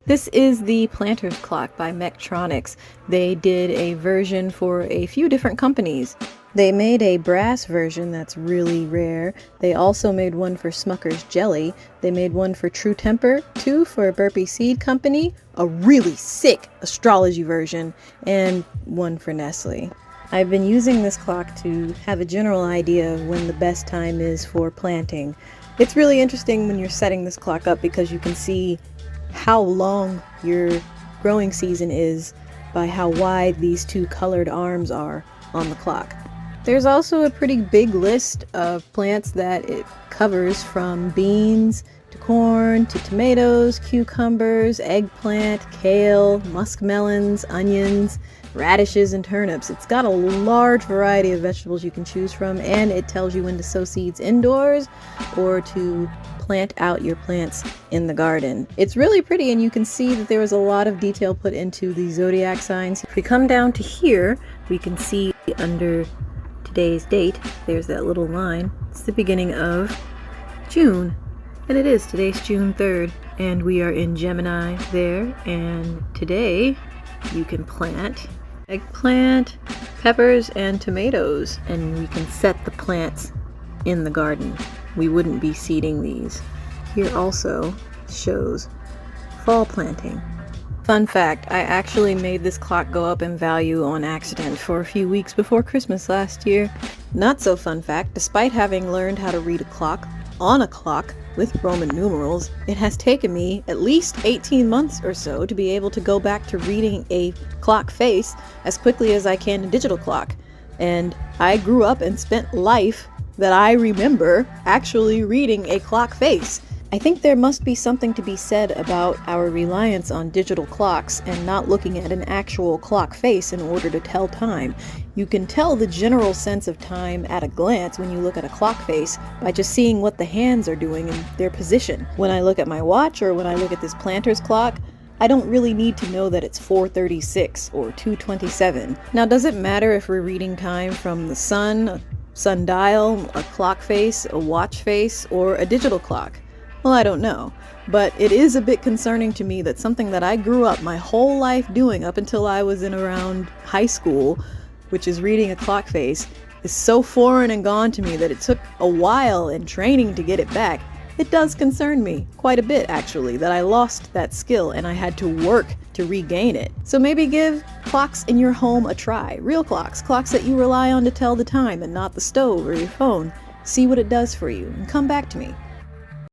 This is the Planter's Clock by Mechatronics. They did a version for a few different companies. They made a brass version that's really rare. They also made one for Smucker's Jelly. They made one for True Temper, two for a Burpee Seed Company, a really sick astrology version, and one for Nestle. I've been using this clock to have a general idea of when the best time is for planting. It's really interesting when you're setting this clock up because you can see how long your growing season is by how wide these two colored arms are on the clock. There's also a pretty big list of plants that it covers, from beans to corn to tomatoes, cucumbers, eggplant, kale, muskmelons, onions, radishes, and turnips. It's got a large variety of vegetables you can choose from, and it tells you when to sow seeds indoors or to plant out your plants in the garden. It's really pretty, and you can see that there was a lot of detail put into the zodiac signs. If we come down to here, we can see under today's date, there's that little line. It's the beginning of June, and it is. Today's June 3rd, and we are in Gemini there, and today you can plant eggplant, peppers, and tomatoes, and we can set the plants in the garden. We wouldn't be seeding these. Here also shows fall planting. Fun fact, I actually made this clock go up in value on accident for a few weeks before Christmas last year. Not so fun fact, despite having learned how to read a clock on a clock with Roman numerals, it has taken me at least 18 months or so to be able to go back to reading a clock face as quickly as I can a digital clock. And I grew up and spent life that I remember actually reading a clock face. I think there must be something to be said about our reliance on digital clocks and not looking at an actual clock face in order to tell time. You can tell the general sense of time at a glance when you look at a clock face by just seeing what the hands are doing and their position. When I look at my watch or when I look at this planter's clock, I don't really need to know that it's 4:36 or 2:27. Now, does it matter if we're reading time from the sun, a sundial, a clock face, a watch face, or a digital clock? Well, I don't know, but it is a bit concerning to me that something that I grew up my whole life doing up until I was in around high school, which is reading a clock face, is so foreign and gone to me that it took a while and training to get it back. It does concern me quite a bit, actually, that I lost that skill and I had to work to regain it. So maybe give clocks in your home a try. Real clocks, clocks that you rely on to tell the time and not the stove or your phone. See what it does for you and come back to me.